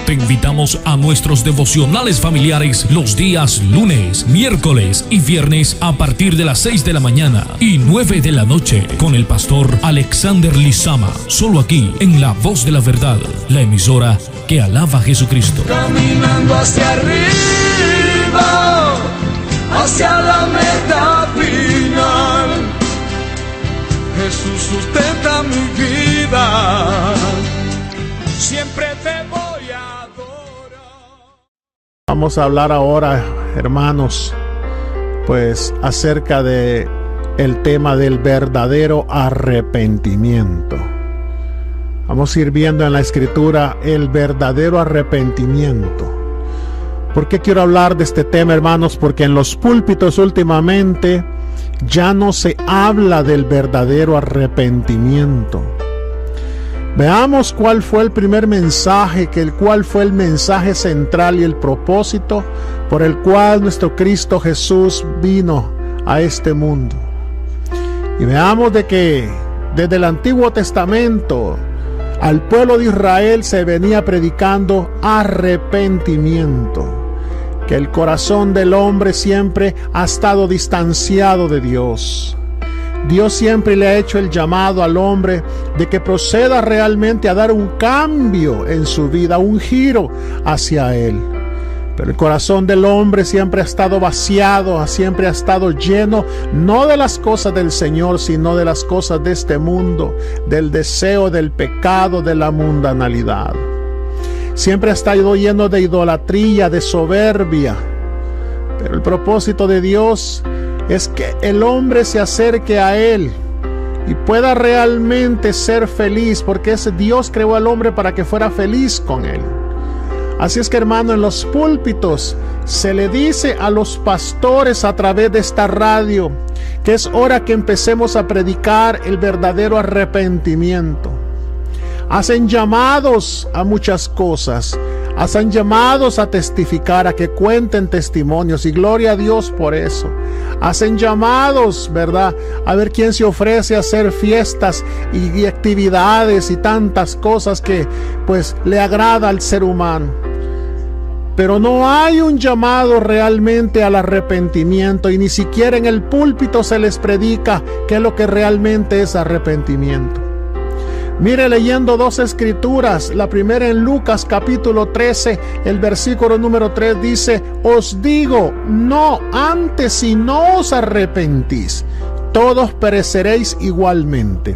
Te invitamos a nuestros devocionales familiares los días lunes, miércoles y viernes a partir de las 6 de la mañana y 9 de la noche con el pastor Alexander Lizama, solo aquí en La Voz de la Verdad, la emisora que alaba a Jesucristo. Caminando hacia arriba, hacia la meta final, Jesús sustenta mi vida, siempre te voy a adorar. Vamos a hablar ahora, hermanos, pues acerca de el tema del verdadero arrepentimiento. Vamos a ir viendo en la escritura el verdadero arrepentimiento. ¿Por qué quiero hablar de este tema, hermanos? Porque en los púlpitos últimamente ya no se habla del verdadero arrepentimiento. Veamos cuál fue el primer mensaje, cuál fue el mensaje central y el propósito por el cual nuestro Cristo Jesús vino a este mundo. Y veamos de que desde el Antiguo Testamento al pueblo de Israel se venía predicando arrepentimiento, que el corazón del hombre siempre ha estado distanciado de Dios. Dios siempre le ha hecho el llamado al hombre de que proceda realmente a dar un cambio en su vida, un giro hacia Él. Pero el corazón del hombre siempre ha estado vaciado, siempre ha estado lleno, no de las cosas del Señor, sino de las cosas de este mundo, del deseo, del pecado, de la mundanalidad. Siempre ha estado lleno de idolatría, de soberbia. Pero el propósito de Dios es que el hombre se acerque a Él y pueda realmente ser feliz, porque ese Dios creó al hombre para que fuera feliz con Él. Así es que, hermano, en los púlpitos se le dice a los pastores a través de esta radio que es hora que empecemos a predicar el verdadero arrepentimiento. Hacen llamados a muchas cosas, hacen llamados a testificar, a que cuenten testimonios, y gloria a Dios por eso. Hacen llamados, ¿verdad?, a ver quién se ofrece a hacer fiestas y actividades y tantas cosas que pues le agrada al ser humano. Pero no hay un llamado realmente al arrepentimiento, y ni siquiera en el púlpito se les predica qué es lo que realmente es arrepentimiento. Mire, leyendo dos escrituras, la primera en Lucas capítulo 13, el versículo número 3 dice: os digo, no, antes si no os arrepentís, todos pereceréis igualmente.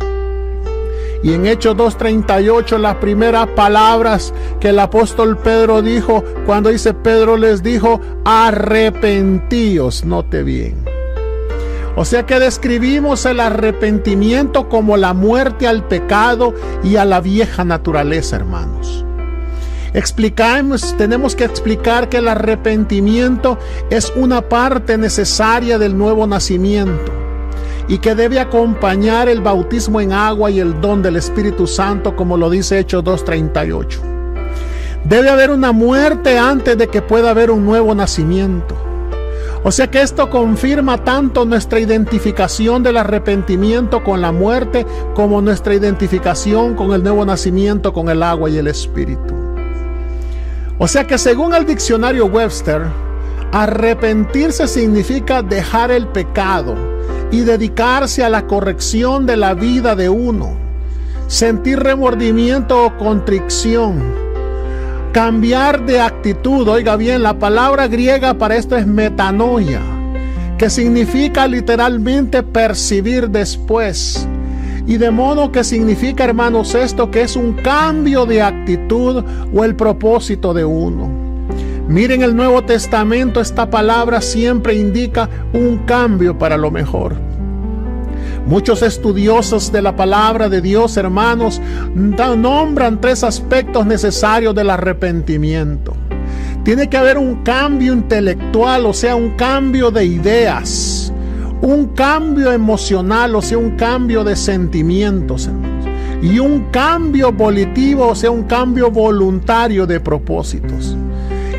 Y en Hechos 2:38, las primeras palabras que el apóstol Pedro dijo, cuando dice Pedro les dijo: arrepentíos. Note bien. O sea que describimos el arrepentimiento como la muerte al pecado y a la vieja naturaleza, hermanos. Tenemos que explicar que el arrepentimiento es una parte necesaria del nuevo nacimiento, y que debe acompañar el bautismo en agua y el don del Espíritu Santo, como lo dice Hechos 2:38. Debe haber una muerte antes de que pueda haber un nuevo nacimiento. O sea que esto confirma tanto nuestra identificación del arrepentimiento con la muerte, como nuestra identificación con el nuevo nacimiento con el agua y el Espíritu. O sea que según el diccionario Webster, arrepentirse significa dejar el pecado y dedicarse a la corrección de la vida de uno, sentir remordimiento o contrición, cambiar de actitud. Oiga bien, la palabra griega para esto es metanoia, que significa literalmente percibir después. Y de modo que significa, hermanos, esto, que es un cambio de actitud o el propósito de uno. Miren, el Nuevo Testamento, esta palabra siempre indica un cambio para lo mejor. Muchos estudiosos de la palabra de Dios, hermanos, nombran tres aspectos necesarios del arrepentimiento. Tiene que haber un cambio intelectual, o sea, un cambio de ideas, un cambio emocional, o sea, un cambio de sentimientos, hermanos, y un cambio volitivo, o sea, un cambio voluntario de propósitos.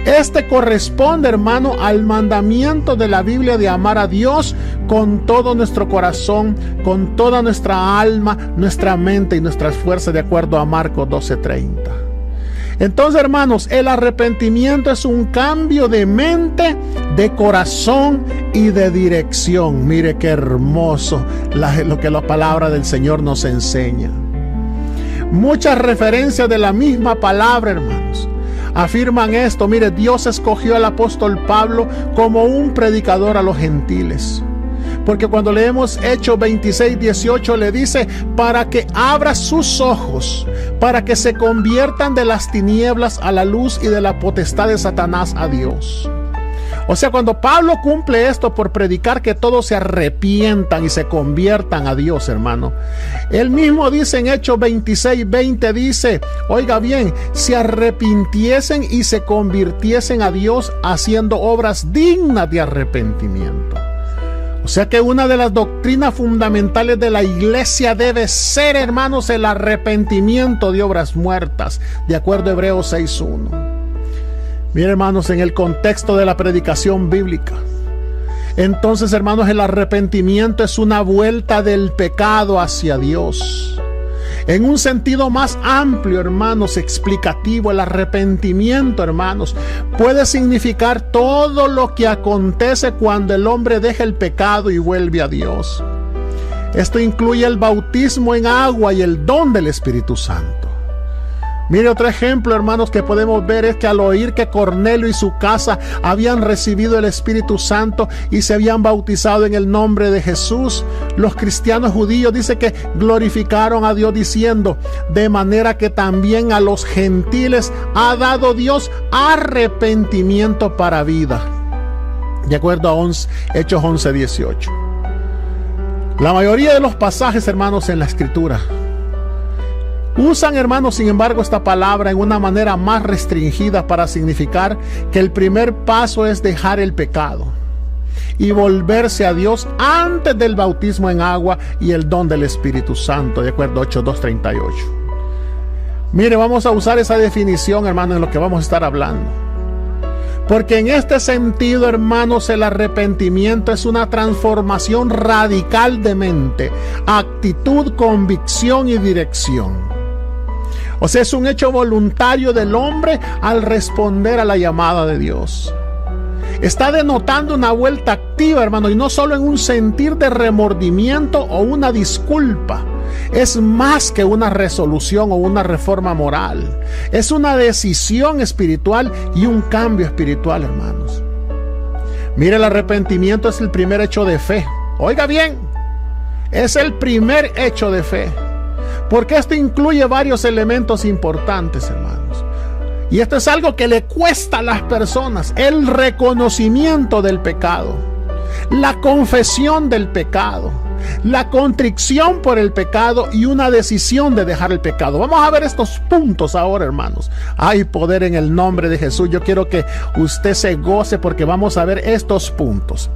Este corresponde, hermano, al mandamiento de la Biblia de amar a Dios con todo nuestro corazón, con toda nuestra alma, nuestra mente y nuestras fuerzas, de acuerdo a Marcos 12:30. Entonces, hermanos, el arrepentimiento es un cambio de mente, de corazón y de dirección. Mire qué hermoso lo que la palabra del Señor nos enseña. Muchas referencias de la misma palabra, hermanos, afirman esto. Mire, Dios escogió al apóstol Pablo como un predicador a los gentiles. Porque cuando leemos Hechos 26:18 le dice, para que abra sus ojos, para que se conviertan de las tinieblas a la luz y de la potestad de Satanás a Dios. O sea, cuando Pablo cumple esto por predicar que todos se arrepientan y se conviertan a Dios, hermano, él mismo dice en Hechos 26:20, dice, oiga bien, se arrepintiesen y se convirtiesen a Dios haciendo obras dignas de arrepentimiento. O sea que una de las doctrinas fundamentales de la iglesia debe ser, hermanos, el arrepentimiento de obras muertas, de acuerdo a Hebreos 6:1. Miren, hermanos, en el contexto de la predicación bíblica, entonces, hermanos, el arrepentimiento es una vuelta del pecado hacia Dios. En un sentido más amplio, hermanos, explicativo, el arrepentimiento, hermanos, puede significar todo lo que acontece cuando el hombre deja el pecado y vuelve a Dios. Esto incluye el bautismo en agua y el don del Espíritu Santo. Mire, otro ejemplo, hermanos, que podemos ver es que al oír que Cornelio y su casa habían recibido el Espíritu Santo y se habían bautizado en el nombre de Jesús, los cristianos judíos dice que glorificaron a Dios diciendo, de manera que también a los gentiles ha dado Dios arrepentimiento para vida. De acuerdo a Hechos 11:18. La mayoría de los pasajes, hermanos, en la Escritura usan, hermanos, sin embargo, esta palabra en una manera más restringida para significar que el primer paso es dejar el pecado y volverse a Dios antes del bautismo en agua y el don del Espíritu Santo, de acuerdo a Hechos 2:38. Mire, vamos a usar esa definición, hermano, en lo que vamos a estar hablando. Porque en este sentido, hermanos, el arrepentimiento es una transformación radical de mente, actitud, convicción y dirección. O sea, es un hecho voluntario del hombre al responder a la llamada de Dios. Está denotando una vuelta activa, hermano, y no solo en un sentir de remordimiento o una disculpa. Es más que una resolución o una reforma moral. Es una decisión espiritual y un cambio espiritual, hermanos. Mire, el arrepentimiento es el primer hecho de fe. Oiga bien, es el primer hecho de fe. Porque esto incluye varios elementos importantes, hermanos. Y esto es algo que le cuesta a las personas: el reconocimiento del pecado, la confesión del pecado, la contrición por el pecado y una decisión de dejar el pecado. Vamos a ver estos puntos ahora, hermanos. Hay poder en el nombre de Jesús. Yo quiero que usted se goce porque vamos a ver estos puntos.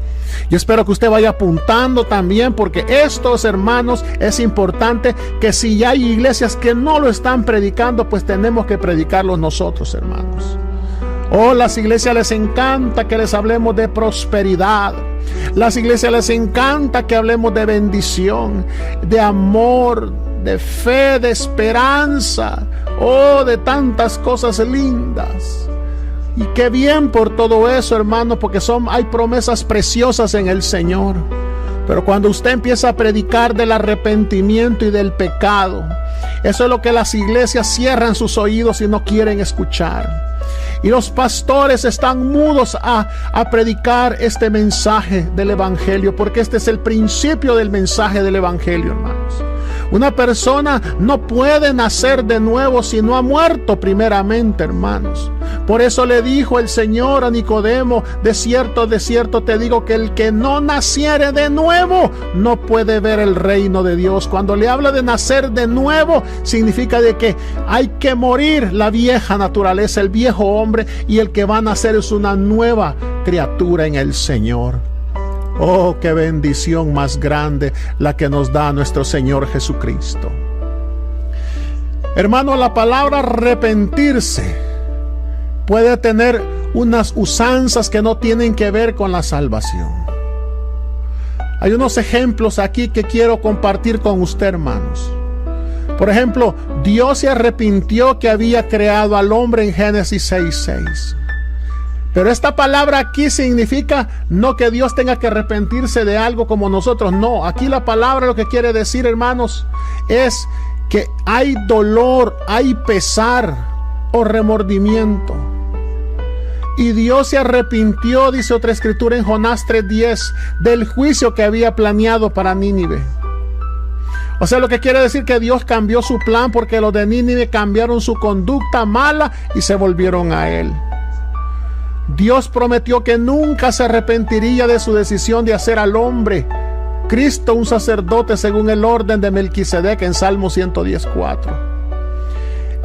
Yo espero que usted vaya apuntando también, porque estos, hermanos, es importante que si ya hay iglesias que no lo están predicando, pues tenemos que predicarlos nosotros, hermanos. Oh, las iglesias les encanta que les hablemos de prosperidad. Las iglesias les encanta que hablemos de bendición, de amor, de fe, de esperanza. Oh, de tantas cosas lindas. Y qué bien por todo eso, hermano, porque hay promesas preciosas en el Señor. Pero cuando usted empieza a predicar del arrepentimiento y del pecado, eso es lo que las iglesias cierran sus oídos y no quieren escuchar. Y los pastores están mudos a predicar este mensaje del Evangelio, porque este es el principio del mensaje del Evangelio, hermanos. Una persona no puede nacer de nuevo si no ha muerto primeramente, hermanos. Por eso le dijo el Señor a Nicodemo: de cierto te digo que el que no naciere de nuevo no puede ver el reino de Dios. Cuando le habla de nacer de nuevo, significa de que hay que morir la vieja naturaleza, el viejo hombre, y el que va a nacer es una nueva criatura en el Señor. Oh, qué bendición más grande la que nos da nuestro Señor Jesucristo. Hermano, la palabra arrepentirse puede tener unas usanzas que no tienen que ver con la salvación. Hay unos ejemplos aquí que quiero compartir con usted, hermanos. Por ejemplo, Dios se arrepintió que había creado al hombre en Génesis 6:6. Pero esta palabra aquí significa no que Dios tenga que arrepentirse de algo como nosotros. No, aquí la palabra lo que quiere decir, hermanos, es que hay dolor, hay pesar o remordimiento. Y Dios se arrepintió, dice otra escritura en Jonás 3:10, del juicio que había planeado para Nínive. O sea, lo que quiere decir que Dios cambió su plan porque los de Nínive cambiaron su conducta mala y se volvieron a Él. Dios prometió que nunca se arrepentiría de su decisión de hacer al hombre Cristo un sacerdote según el orden de Melquisedec en Salmo 110:4.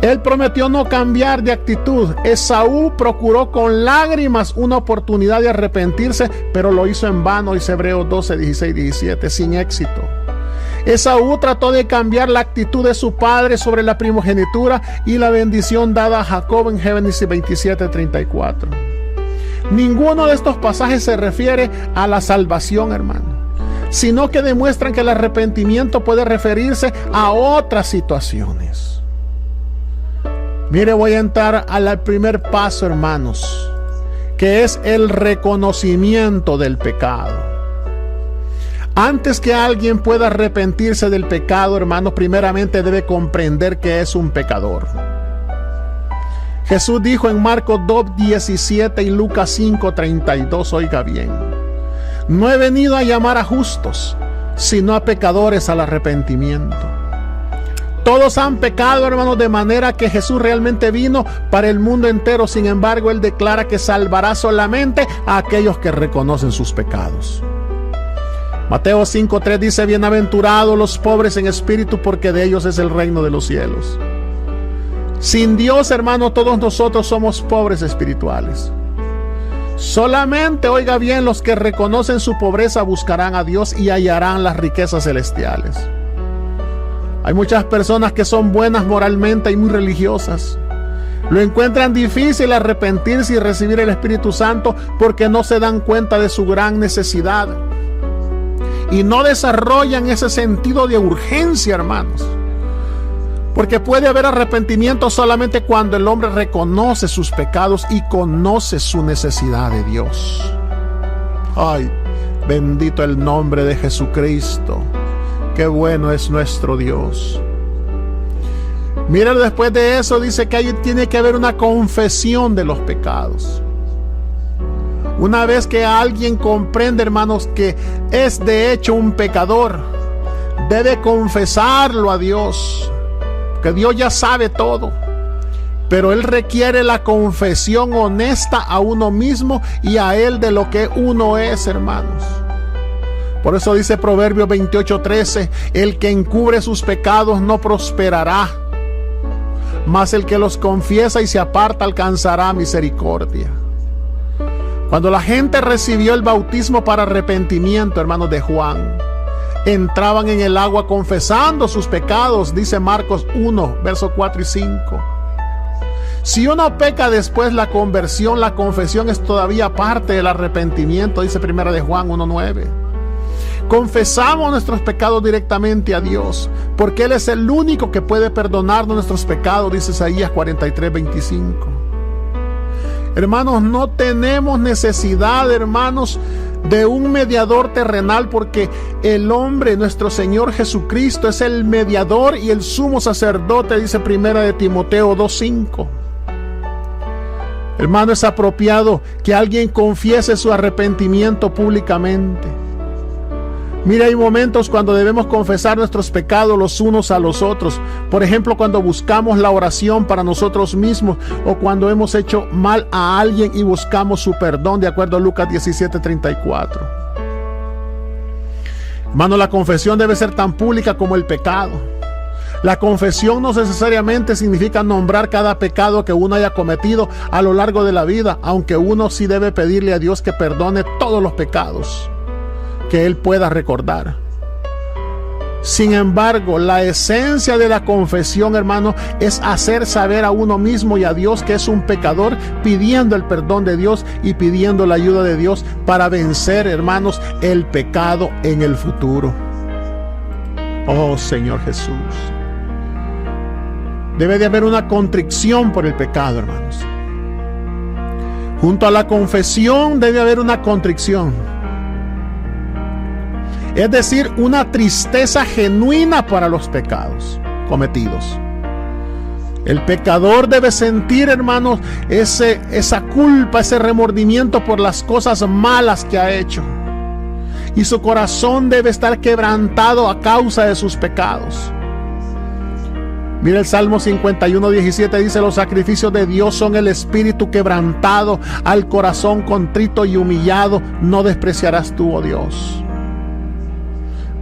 Él prometió no cambiar de actitud. Esaú procuró con lágrimas una oportunidad de arrepentirse, pero lo hizo en vano, dice Hebreos 12:16-17, sin éxito. Esaú trató de cambiar la actitud de su padre sobre la primogenitura y la bendición dada a Jacob en Génesis 27:34. Ninguno de estos pasajes se refiere a la salvación, hermano, sino que demuestran que el arrepentimiento puede referirse a otras situaciones. Mire, voy a entrar al primer paso, hermanos, que es el reconocimiento del pecado. Antes que alguien pueda arrepentirse del pecado, hermanos, primeramente debe comprender que es un pecador. Jesús dijo en Marcos 2:17 y Lucas 5:32, oiga bien: no he venido a llamar a justos, sino a pecadores al arrepentimiento. Todos han pecado, hermanos, de manera que Jesús realmente vino para el mundo entero. Sin embargo, Él declara que salvará solamente a aquellos que reconocen sus pecados. Mateo 5:3 dice: bienaventurados los pobres en espíritu, porque de ellos es el reino de los cielos. Sin Dios, hermano, todos nosotros somos pobres espirituales. Solamente, oiga bien, los que reconocen su pobreza buscarán a Dios y hallarán las riquezas celestiales. Hay muchas personas que son buenas moralmente y muy religiosas. Lo encuentran difícil arrepentirse y recibir el Espíritu Santo porque no se dan cuenta de su gran necesidad. Y no desarrollan ese sentido de urgencia, hermanos. Porque puede haber arrepentimiento solamente cuando el hombre reconoce sus pecados y conoce su necesidad de Dios. Ay, bendito el nombre de Jesucristo. Qué bueno es nuestro Dios. Mira, después de eso dice que ahí tiene que haber una confesión de los pecados. Una vez que alguien comprende, hermanos, que es de hecho un pecador, debe confesarlo a Dios. Que Dios ya sabe todo, pero Él requiere la confesión honesta a uno mismo y a Él de lo que uno es, hermanos. Por eso dice Proverbios 28:13: el que encubre sus pecados no prosperará, mas el que los confiesa y se aparta alcanzará misericordia. Cuando la gente recibió el bautismo para arrepentimiento, hermanos, de Juan, entraban en el agua confesando sus pecados, dice Marcos 1, versos 4 y 5. Si uno peca después la conversión, la confesión es todavía parte del arrepentimiento, dice Primera de Juan 1:9. Confesamos nuestros pecados directamente a Dios, porque Él es el único que puede perdonarnos nuestros pecados, dice Isaías 43:25. Hermanos, no tenemos necesidad, hermanos, de un mediador terrenal, porque el hombre, nuestro Señor Jesucristo, es el mediador y el sumo sacerdote, dice Primera de Timoteo 2:5. Hermano, es apropiado que alguien confiese su arrepentimiento públicamente. Mira, hay momentos cuando debemos confesar nuestros pecados los unos a los otros. Por ejemplo, cuando buscamos la oración para nosotros mismos o cuando hemos hecho mal a alguien y buscamos su perdón, de acuerdo a Lucas 17:34. Hermano, la confesión debe ser tan pública como el pecado. La confesión no necesariamente significa nombrar cada pecado que uno haya cometido a lo largo de la vida, aunque uno sí debe pedirle a Dios que perdone todos los pecados que Él pueda recordar. Sin embargo, la esencia de la confesión, hermano, es hacer saber a uno mismo y a Dios que es un pecador, pidiendo el perdón de Dios y pidiendo la ayuda de Dios para vencer, hermanos, el pecado en el futuro. Oh Señor Jesús. Debe de haber una contrición por el pecado, hermanos. Junto a la confesión debe haber una contrición. Es decir, una tristeza genuina para los pecados cometidos. El pecador debe sentir, hermanos, esa culpa, ese remordimiento por las cosas malas que ha hecho. Y su corazón debe estar quebrantado a causa de sus pecados. Mira el Salmo 51:17 dice: los sacrificios de Dios son el espíritu quebrantado, al corazón contrito y humillado no despreciarás tú, oh Dios.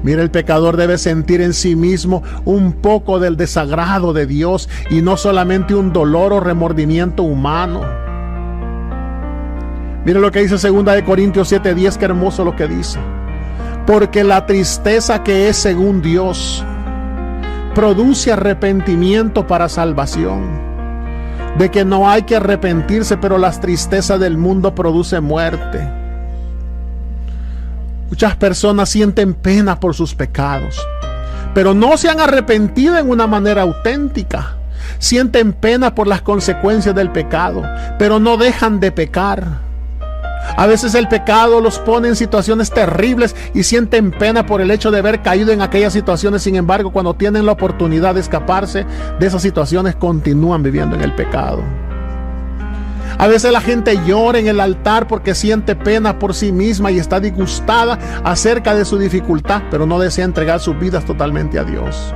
Mira, el pecador debe sentir en sí mismo un poco del desagrado de Dios y no solamente un dolor o remordimiento humano. Mira lo que dice 2 Corintios 7:10, qué hermoso lo que dice. Porque la tristeza que es según Dios produce arrepentimiento para salvación, de que no hay que arrepentirse, pero las tristezas del mundo produce muerte. Muchas personas sienten pena por sus pecados, pero no se han arrepentido en una manera auténtica. Sienten pena por las consecuencias del pecado, pero no dejan de pecar. A veces el pecado los pone en situaciones terribles y sienten pena por el hecho de haber caído en aquellas situaciones. Sin embargo, cuando tienen la oportunidad de escaparse de esas situaciones, continúan viviendo en el pecado. A veces la gente llora en el altar porque siente pena por sí misma y está disgustada acerca de su dificultad, pero no desea entregar sus vidas totalmente a Dios.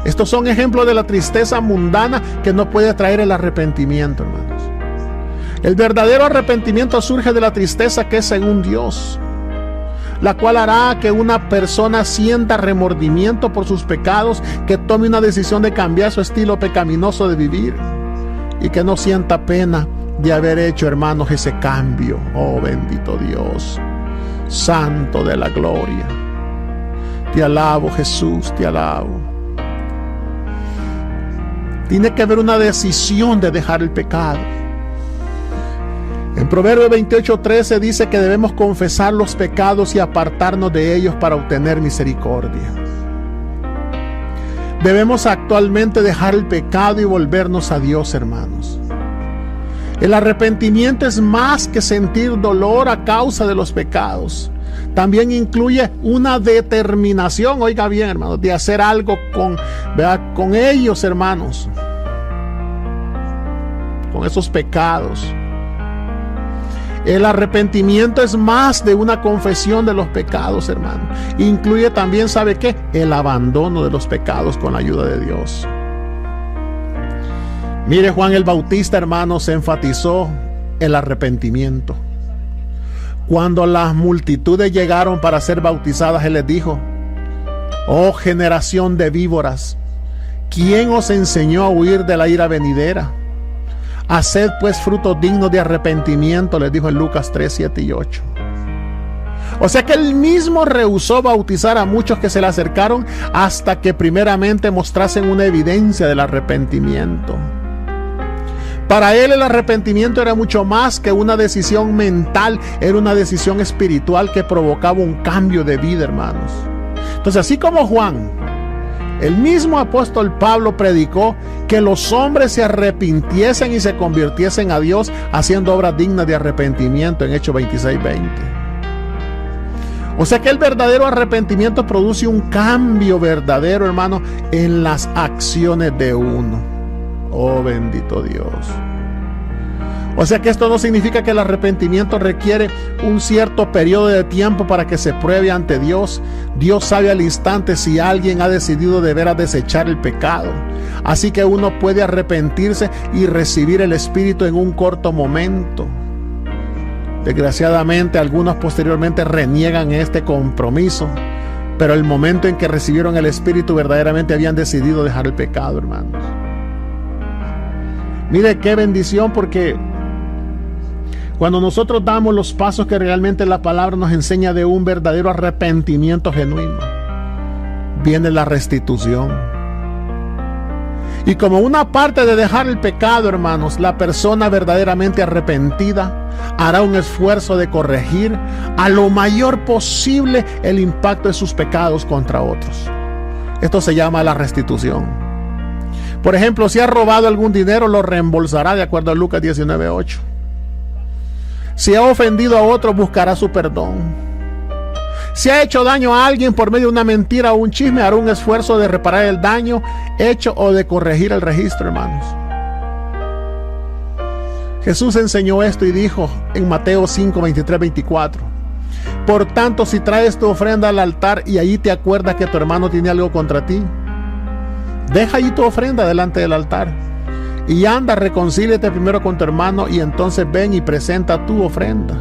Estos son ejemplos de la tristeza mundana que no puede traer el arrepentimiento, hermanos. El verdadero arrepentimiento surge de la tristeza que es según Dios, la cual hará que una persona sienta remordimiento por sus pecados, que tome una decisión de cambiar su estilo pecaminoso de vivir y que no sienta pena de haber hecho, hermanos, ese cambio. Oh, bendito Dios, Santo de la gloria. Te alabo, Jesús, te alabo. Tiene que haber una decisión de dejar el pecado. En Proverbios 28:13 dice que debemos confesar los pecados y apartarnos de ellos para obtener misericordia. Debemos actualmente dejar el pecado y volvernos a Dios, hermanos. El arrepentimiento es más que sentir dolor a causa de los pecados. También incluye una determinación, oiga bien, hermanos, de hacer algo con ellos, hermanos, con esos pecados. El arrepentimiento es más de una confesión de los pecados, hermano. Incluye también, ¿sabe qué? El abandono de los pecados con la ayuda de Dios. Mire, Juan el Bautista, hermano, se enfatizó el arrepentimiento. Cuando las multitudes llegaron para ser bautizadas, él les dijo: oh generación de víboras, ¿quién os enseñó a huir de la ira venidera? Haced pues frutos dignos de arrepentimiento, les dijo en Lucas 3, 7 y 8. O sea que él mismo rehusó bautizar a muchos que se le acercaron hasta que primeramente mostrasen una evidencia del arrepentimiento. Para él el arrepentimiento era mucho más que una decisión mental, era una decisión espiritual que provocaba un cambio de vida, hermanos. Entonces, así como Juan, el mismo apóstol Pablo predicó que los hombres se arrepintiesen y se convirtiesen a Dios haciendo obras dignas de arrepentimiento en Hechos 26:20. O sea que el verdadero arrepentimiento produce un cambio verdadero, hermano, en las acciones de uno. Oh, bendito Dios. O sea que esto no significa que el arrepentimiento requiere un cierto periodo de tiempo para que se pruebe ante Dios. Dios sabe al instante si alguien ha decidido de veras desechar el pecado. Así que uno puede arrepentirse y recibir el Espíritu en un corto momento. Desgraciadamente, algunos posteriormente reniegan este compromiso, pero el momento en que recibieron el Espíritu verdaderamente habían decidido dejar el pecado, hermanos. Mire qué bendición, porque cuando nosotros damos los pasos que realmente la palabra nos enseña de un verdadero arrepentimiento genuino, viene la restitución. Y como una parte de dejar el pecado, hermanos, la persona verdaderamente arrepentida hará un esfuerzo de corregir a lo mayor posible el impacto de sus pecados contra otros. Esto se llama la restitución. Por ejemplo, si ha robado algún dinero, lo reembolsará de acuerdo a Lucas 19:8. Si ha ofendido a otro, buscará su perdón. Si ha hecho daño a alguien por medio de una mentira o un chisme, hará un esfuerzo de reparar el daño hecho o de corregir el registro, hermanos. Jesús enseñó esto y dijo en Mateo 5, 23, 24: por tanto, si traes tu ofrenda al altar y allí te acuerdas que tu hermano tiene algo contra ti, deja allí tu ofrenda delante del altar y anda, reconcíliate primero con tu hermano y entonces ven y presenta tu ofrenda.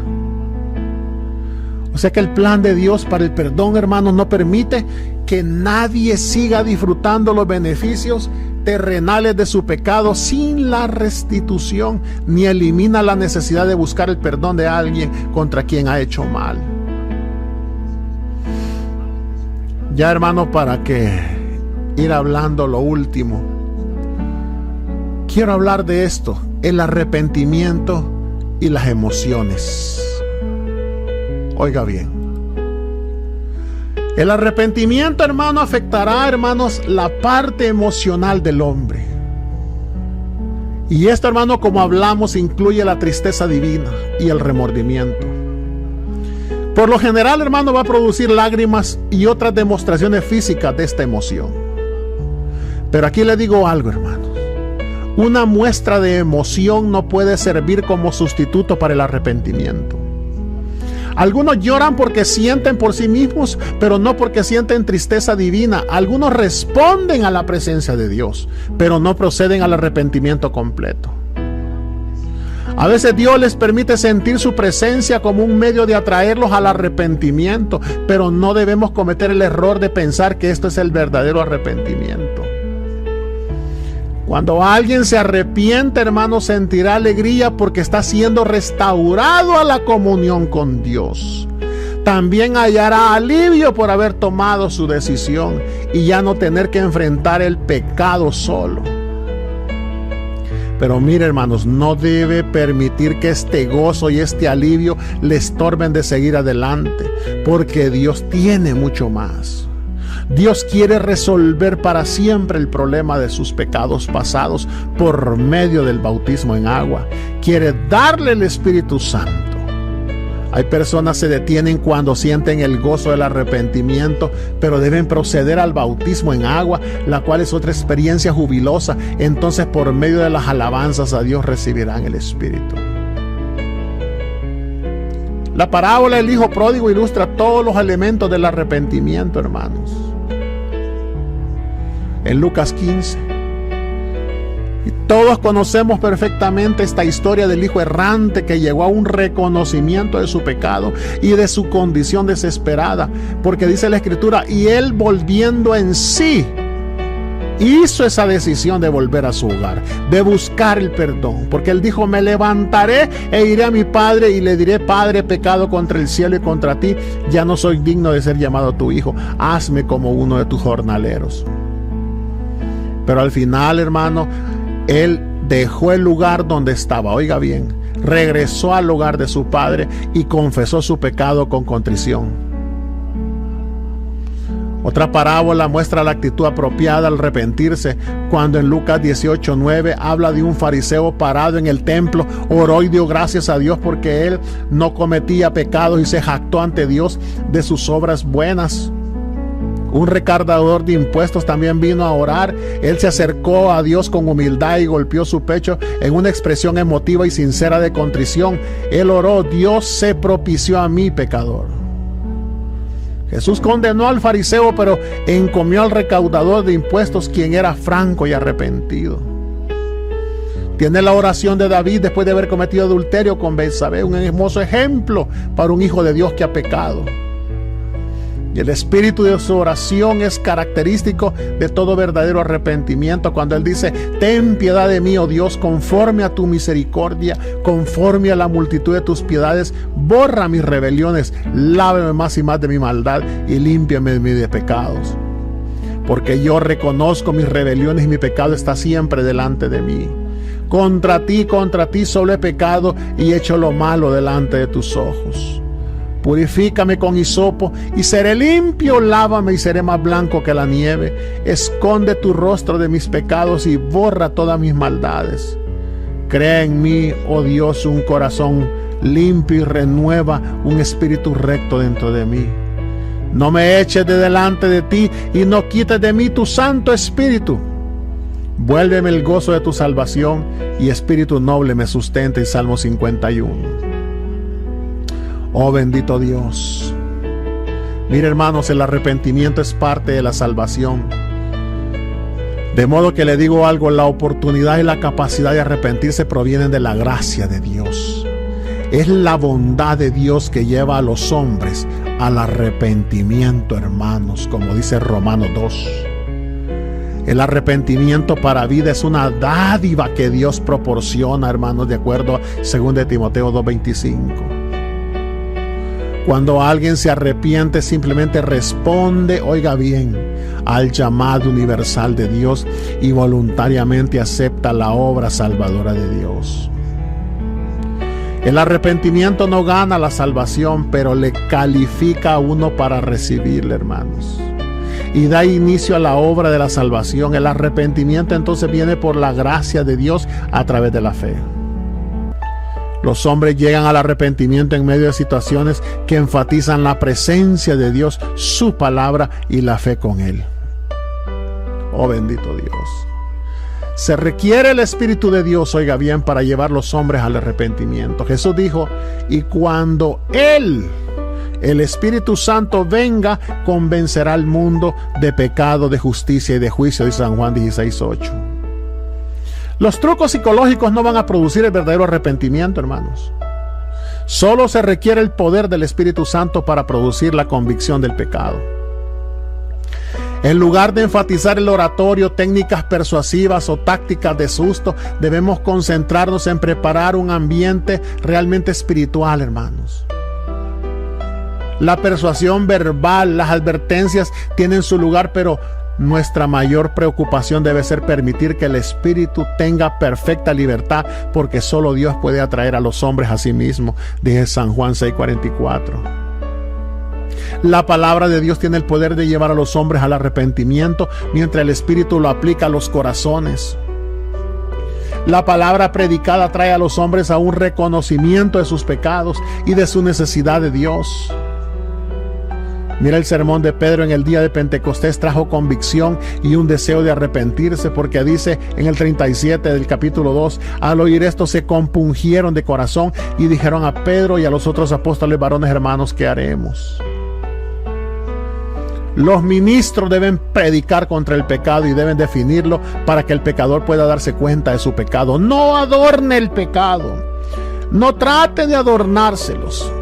O sea que el plan de Dios para el perdón, hermanos, no permite que nadie siga disfrutando los beneficios terrenales de su pecado sin la restitución, ni elimina la necesidad de buscar el perdón de alguien contra quien ha hecho mal. Ya, hermanos, para que ir hablando lo último, quiero hablar de esto, el arrepentimiento y las emociones. Oiga bien, el arrepentimiento, hermano, afectará, hermanos, la parte emocional del hombre. Y esto, hermano, como hablamos, incluye la tristeza divina y el remordimiento. Por lo general, hermano, va a producir lágrimas y otras demostraciones físicas de esta emoción. Pero aquí le digo algo, hermanos. Una muestra de emoción no puede servir como sustituto para el arrepentimiento. Algunos lloran porque sienten por sí mismos, pero no porque sienten tristeza divina. Algunos responden a la presencia de Dios, pero no proceden al arrepentimiento completo. A veces Dios les permite sentir su presencia como un medio de atraerlos al arrepentimiento, pero no debemos cometer el error de pensar que esto es el verdadero arrepentimiento. Cuando alguien se arrepiente, hermano, sentirá alegría porque está siendo restaurado a la comunión con Dios. También hallará alivio por haber tomado su decisión y ya no tener que enfrentar el pecado solo. Pero mire, hermanos, no debe permitir que este gozo y este alivio le estorben de seguir adelante, porque Dios tiene mucho más. Dios quiere resolver para siempre el problema de sus pecados pasados por medio del bautismo en agua. Quiere darle el Espíritu Santo. Hay personas que se detienen cuando sienten el gozo del arrepentimiento, pero deben proceder al bautismo en agua, la cual es otra experiencia jubilosa. Entonces, por medio de las alabanzas a Dios recibirán el Espíritu. La parábola del hijo pródigo ilustra todos los elementos del arrepentimiento, hermanos. En Lucas 15. Y todos conocemos perfectamente esta historia del hijo errante que llegó a un reconocimiento de su pecado y de su condición desesperada. Porque dice la Escritura, y él volviendo en sí, hizo esa decisión de volver a su hogar, de buscar el perdón. Porque él dijo, me levantaré e iré a mi padre y le diré, Padre, he pecado contra el cielo y contra ti. Ya no soy digno de ser llamado tu hijo. Hazme como uno de tus jornaleros. Pero al final, hermano, él dejó el lugar donde estaba, oiga bien, regresó al hogar de su padre y confesó su pecado con contrición. Otra parábola muestra la actitud apropiada al arrepentirse, cuando en Lucas 18:9 habla de un fariseo parado en el templo, oró y dio gracias a Dios porque él no cometía pecados y se jactó ante Dios de sus obras buenas. Un recaudador de impuestos también vino a orar. Él se acercó a Dios con humildad y golpeó su pecho en una expresión emotiva y sincera de contrición. Él oró, Dios se propició a mí, pecador. Jesús condenó al fariseo, pero encomió al recaudador de impuestos, quien era franco y arrepentido. Tiene la oración de David después de haber cometido adulterio con Betsabé, un hermoso ejemplo para un hijo de Dios que ha pecado. Y el espíritu de su oración es característico de todo verdadero arrepentimiento, cuando él dice, ten piedad de mí, oh Dios, conforme a tu misericordia, conforme a la multitud de tus piedades, borra mis rebeliones, lávame más y más de mi maldad y límpiame de pecados. Porque yo reconozco mis rebeliones y mi pecado está siempre delante de mí. Contra ti solo he pecado y hecho lo malo delante de tus ojos. Purifícame con hisopo y seré limpio, lávame y seré más blanco que la nieve. Esconde tu rostro de mis pecados y borra todas mis maldades. Crea en mí, oh Dios, un corazón limpio y renueva un espíritu recto dentro de mí. No me eches de delante de ti y no quites de mí tu Santo Espíritu. Vuélveme el gozo de tu salvación y espíritu noble me sustenta. En Salmo 51. Oh bendito Dios. Mire, hermanos, el arrepentimiento es parte de la salvación. De modo que le digo algo, la oportunidad y la capacidad de arrepentirse provienen de la gracia de Dios. Es la bondad de Dios que lleva a los hombres al arrepentimiento, hermanos, como dice Romanos 2. El arrepentimiento para vida es una dádiva que Dios proporciona, hermanos, de acuerdo a 2 Timoteo 2:25. Cuando alguien se arrepiente, simplemente responde, oiga bien, al llamado universal de Dios y voluntariamente acepta la obra salvadora de Dios. El arrepentimiento no gana la salvación, pero le califica a uno para recibirla, hermanos, y da inicio a la obra de la salvación. El arrepentimiento entonces viene por la gracia de Dios a través de la fe. Los hombres llegan al arrepentimiento en medio de situaciones que enfatizan la presencia de Dios, su palabra y la fe con Él. Oh bendito Dios. Se requiere el Espíritu de Dios, oiga bien, para llevar los hombres al arrepentimiento. Jesús dijo, y cuando Él, el Espíritu Santo, venga, convencerá al mundo de pecado, de justicia y de juicio, dice San Juan 16:8. Los trucos psicológicos no van a producir el verdadero arrepentimiento, hermanos. Solo se requiere el poder del Espíritu Santo para producir la convicción del pecado. En lugar de enfatizar el oratorio, técnicas persuasivas o tácticas de susto, debemos concentrarnos en preparar un ambiente realmente espiritual, hermanos. La persuasión verbal, las advertencias tienen su lugar, pero nuestra mayor preocupación debe ser permitir que el Espíritu tenga perfecta libertad, porque solo Dios puede atraer a los hombres a sí mismo, dice San Juan 6:44. La palabra de Dios tiene el poder de llevar a los hombres al arrepentimiento, mientras el Espíritu lo aplica a los corazones. La palabra predicada trae a los hombres a un reconocimiento de sus pecados y de su necesidad de Dios. Mira, el sermón de Pedro en el día de Pentecostés trajo convicción y un deseo de arrepentirse, porque dice en el 37 del capítulo 2, al oír esto se compungieron de corazón y dijeron a Pedro y a los otros apóstoles, varones hermanos, ¿qué haremos? Los ministros deben predicar contra el pecado y deben definirlo para que el pecador pueda darse cuenta de su pecado. No adorne el pecado, no trate de adornárselos.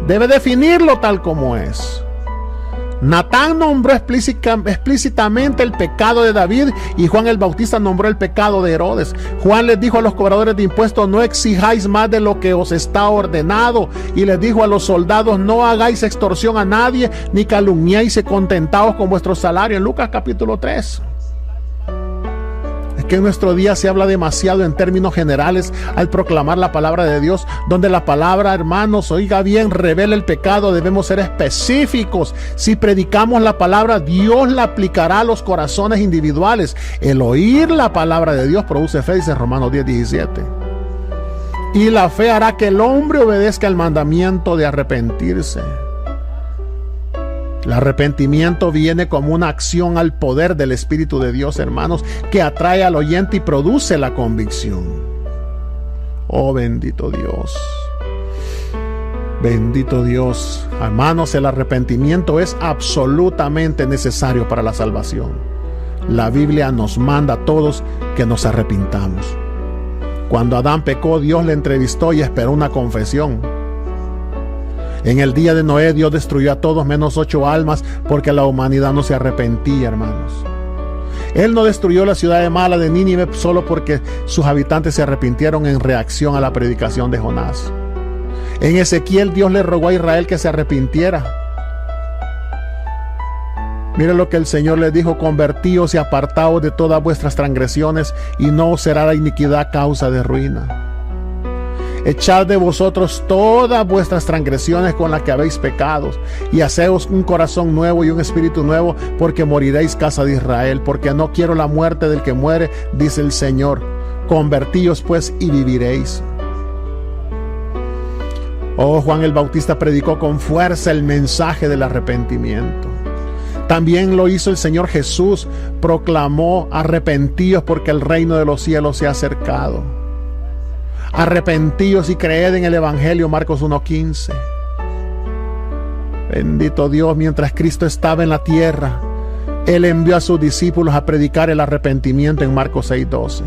Debe definirlo tal como es. Natán nombró explícitamente el pecado de David y Juan el Bautista nombró el pecado de Herodes. Juan les dijo a los cobradores de impuestos, no exijáis más de lo que os está ordenado. Y les dijo a los soldados, no hagáis extorsión a nadie, ni calumniéis y contentaos con vuestro salario. En Lucas capítulo 3. Es que en nuestro día se habla demasiado en términos generales al proclamar la palabra de Dios, donde la palabra, hermanos, oiga bien, revela el pecado. Debemos ser específicos. Si predicamos la palabra, Dios la aplicará a los corazones individuales. El oír la palabra de Dios produce fe, dice Romanos 10:17. Y la fe hará que el hombre obedezca el mandamiento de arrepentirse. El arrepentimiento viene como una acción al poder del Espíritu de Dios, hermanos, que atrae al oyente y produce la convicción. Oh bendito Dios. Bendito Dios. Hermanos, el arrepentimiento es absolutamente necesario para la salvación. La Biblia nos manda a todos que nos arrepintamos. Cuando Adán pecó, Dios le entrevistó y esperó una confesión. En el día de Noé, Dios destruyó a todos menos 8 almas porque la humanidad no se arrepentía, hermanos. Él no destruyó la ciudad mala de Nínive solo porque sus habitantes se arrepintieron en reacción a la predicación de Jonás. En Ezequiel, Dios le rogó a Israel que se arrepintiera. Mire lo que el Señor le dijo: convertíos y apartaos de todas vuestras transgresiones, y no os será la iniquidad causa de ruina. echad de vosotros todas vuestras transgresiones con las que habéis pecado, y haceos un corazón nuevo y un espíritu nuevo, porque moriréis, casa de Israel, porque no quiero la muerte del que muere, dice el Señor. Convertíos pues y viviréis. Oh, Juan el Bautista predicó con fuerza el mensaje del arrepentimiento. También lo hizo el Señor Jesús, proclamó: arrepentíos porque el reino de los cielos se ha acercado. Arrepentíos y creed en el Evangelio, Marcos 1:15. Bendito Dios, mientras Cristo estaba en la tierra, Él envió a sus discípulos a predicar el arrepentimiento en Marcos 6:12.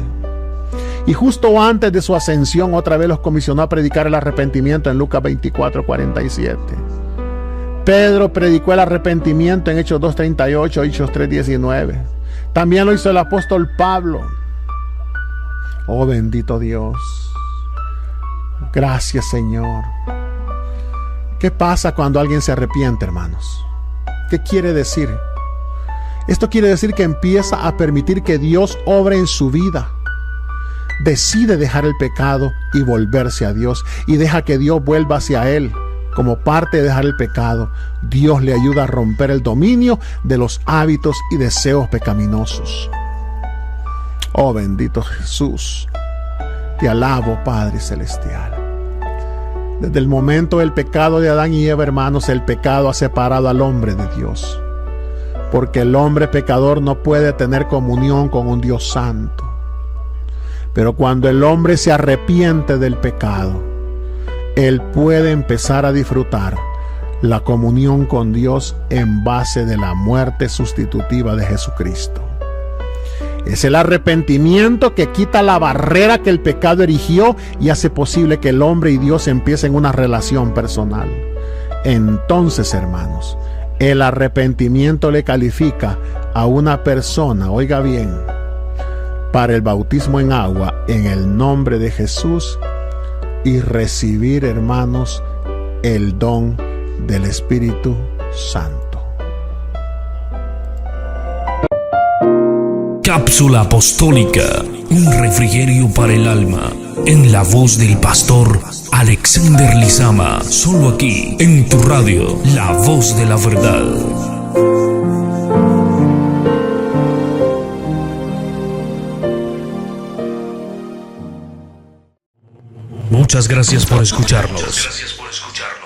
Y justo antes de su ascensión, otra vez los comisionó a predicar el arrepentimiento en Lucas 24:47. Pedro predicó el arrepentimiento en Hechos 2:38, Hechos 3:19. También lo hizo el apóstol Pablo. Oh, bendito Dios. Gracias, Señor. ¿Qué pasa cuando alguien se arrepiente, hermanos? ¿Qué quiere decir? Esto quiere decir que empieza a permitir que Dios obre en su vida. Decide dejar el pecado y volverse a Dios, y deja que Dios vuelva hacia él. Como parte de dejar el pecado, Dios le ayuda a romper el dominio de los hábitos y deseos pecaminosos. Oh, bendito Jesús, te alabo, Padre Celestial. Desde el momento del pecado de Adán y Eva, hermanos, el pecado ha separado al hombre de Dios, porque el hombre pecador no puede tener comunión con un Dios santo. Pero cuando el hombre se arrepiente del pecado, él puede empezar a disfrutar la comunión con Dios en base de la muerte sustitutiva de Jesucristo. Es el arrepentimiento que quita la barrera que el pecado erigió y hace posible que el hombre y Dios empiecen una relación personal. Entonces, hermanos, el arrepentimiento le califica a una persona, oiga bien, para el bautismo en agua en el nombre de Jesús y recibir, hermanos, el don del Espíritu Santo. Cápsula apostólica, un refrigerio para el alma, en la voz del pastor Alexander Lizama, solo aquí, en tu radio, La Voz de la Verdad. Muchas gracias por escucharnos.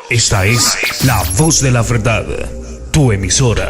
Esta es La Voz de la Verdad, tu emisora.